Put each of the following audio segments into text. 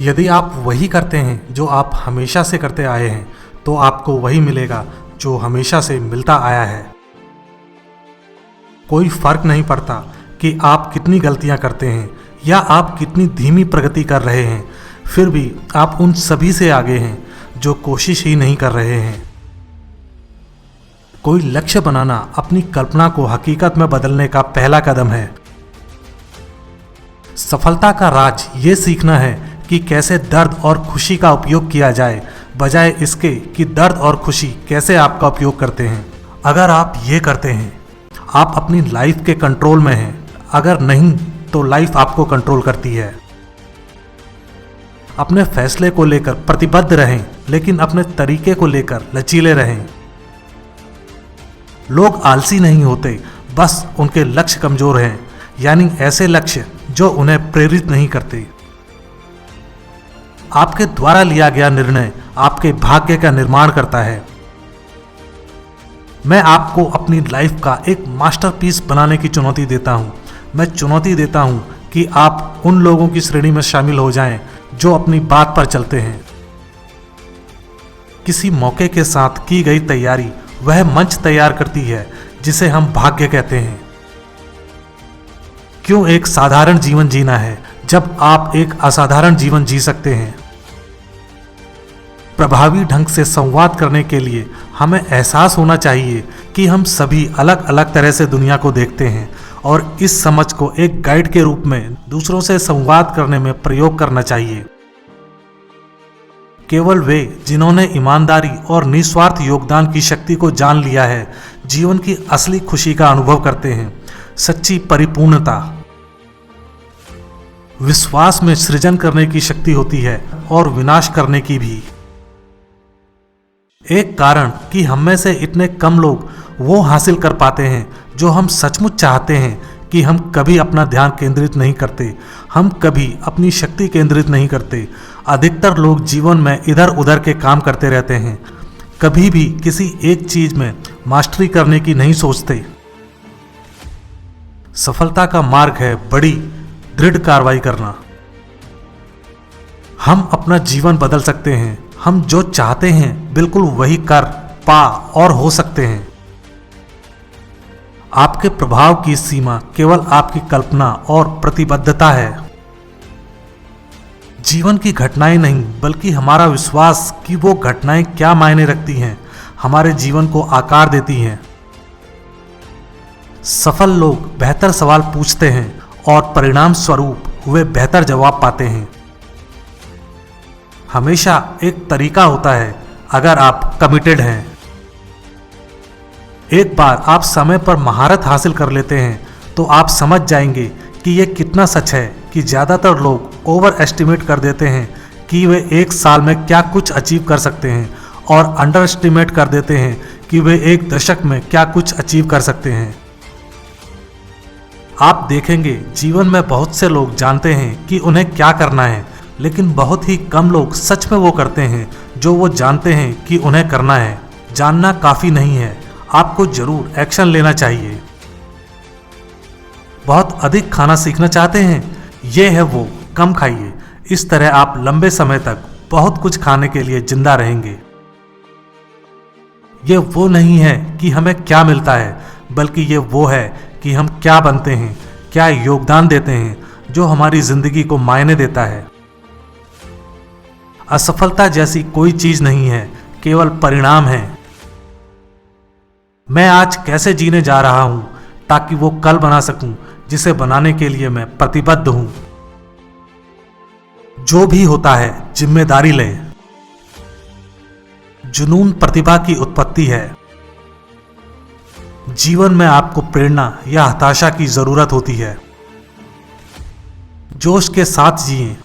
यदि आप वही करते हैं जो आप हमेशा से करते आए हैं, तो आपको वही मिलेगा जो हमेशा से मिलता आया है। कोई फर्क नहीं पड़ता कि आप कितनी गलतियां करते हैं या आप कितनी धीमी प्रगति कर रहे हैं, फिर भी आप उन सभी से आगे हैं जो कोशिश ही नहीं कर रहे हैं। कोई लक्ष्य बनाना अपनी कल्पना को हकीकत में बदलने का पहला कदम है। सफलता का राज ये सीखना है कि कैसे दर्द और खुशी का उपयोग किया जाए, बजाय इसके कि दर्द और खुशी कैसे आपका उपयोग करते हैं। अगर आप ये करते हैं, आप अपनी लाइफ के कंट्रोल में हैं। अगर नहीं, तो लाइफ आपको कंट्रोल करती है। अपने फैसले को लेकर प्रतिबद्ध रहें, लेकिन अपने तरीके को लेकर लचीले रहें। लोग आलसी नहीं होते, बस उनके लक्ष्य कमजोर हैं, यानी ऐसे लक्ष्य जो उन्हें प्रेरित नहीं करते। आपके द्वारा लिया गया निर्णय आपके भाग्य का निर्माण करता है। मैं आपको अपनी लाइफ का एक मास्टरपीस बनाने की चुनौती देता हूं। मैं चुनौती देता हूं कि आप उन लोगों की श्रेणी में शामिल हो जाएं जो अपनी बात पर चलते हैं। किसी मौके के साथ की गई तैयारी वह मंच तैयार करती है जिसे हम भाग्य कहते हैं। क्यों एक साधारण जीवन जीना है जब आप एक असाधारण जीवन जी सकते हैं? प्रभावी ढंग से संवाद करने के लिए हमें एहसास होना चाहिए कि हम सभी अलग अलग तरह से दुनिया को देखते हैं और इस समझ को एक गाइड के रूप में दूसरों से संवाद करने में प्रयोग करना चाहिए। केवल वे जिन्होंने ईमानदारी और निस्वार्थ योगदान की शक्ति को जान लिया है, जीवन की असली खुशी का अनुभव करते हैं। सच्ची परिपूर्णता विश्वास में सृजन करने की शक्ति होती है और विनाश करने की भी। एक कारण कि हम में से इतने कम लोग वो हासिल कर पाते हैं जो हम सचमुच चाहते हैं कि हम कभी अपना ध्यान केंद्रित नहीं करते, हम कभी अपनी शक्ति केंद्रित नहीं करते। अधिकतर लोग जीवन में इधर उधर के काम करते रहते हैं, कभी भी किसी एक चीज में मास्टरी करने की नहीं सोचते। सफलता का मार्ग है बड़ी दृढ़ कार्रवाई करना। हम अपना जीवन बदल सकते हैं। हम जो चाहते हैं बिल्कुल वही कर, पा और हो सकते हैं। आपके प्रभाव की सीमा केवल आपकी कल्पना और प्रतिबद्धता है। जीवन की घटनाएं नहीं, बल्कि हमारा विश्वास कि वो घटनाएं क्या मायने रखती हैं, हमारे जीवन को आकार देती हैं। सफल लोग बेहतर सवाल पूछते हैं और परिणाम स्वरूप वे बेहतर जवाब पाते हैं। हमेशा एक तरीका होता है अगर आप कमिटेड हैं। एक बार आप समय पर महारत हासिल कर लेते हैं तो आप समझ जाएंगे कि यह कितना सच है कि ज़्यादातर लोग ओवर एस्टिमेट कर देते हैं कि वे एक साल में क्या कुछ अचीव कर सकते हैं और अंडर एस्टिमेट कर देते हैं कि वे एक दशक में क्या कुछ अचीव कर सकते हैं। आप देखेंगे जीवन में बहुत से लोग जानते हैं कि उन्हें क्या करना है, लेकिन बहुत ही कम लोग सच में वो करते हैं जो वो जानते हैं कि उन्हें करना है। जानना काफ़ी नहीं है, आपको जरूर एक्शन लेना चाहिए। बहुत अधिक खाना सीखना चाहते हैं? ये है वो, कम खाइए। इस तरह आप लंबे समय तक बहुत कुछ खाने के लिए जिंदा रहेंगे। ये वो नहीं है कि हमें क्या मिलता है, बल्कि ये वो है कि हम क्या बनते हैं, क्या योगदान देते हैं जो हमारी जिंदगी को मायने देता है। असफलता जैसी कोई चीज नहीं है, केवल परिणाम है। मैं आज कैसे जीने जा रहा हूं ताकि वो कल बना सकूं जिसे बनाने के लिए मैं प्रतिबद्ध हूं। जो भी होता है जिम्मेदारी लें। जुनून प्रतिभा की उत्पत्ति है। जीवन में आपको प्रेरणा या हताशा की जरूरत होती है। जोश के साथ जिएं।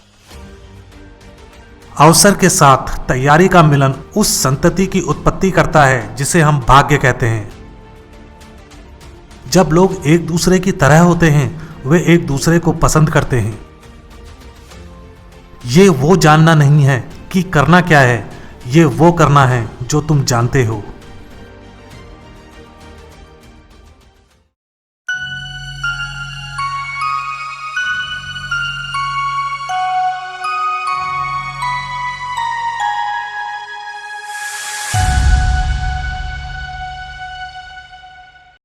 अवसर के साथ तैयारी का मिलन उस संतति की उत्पत्ति करता है जिसे हम भाग्य कहते हैं। जब लोग एक दूसरे की तरह होते हैं, वे एक दूसरे को पसंद करते हैं। ये वो जानना नहीं है कि करना क्या है, ये वो करना है जो तुम जानते हो।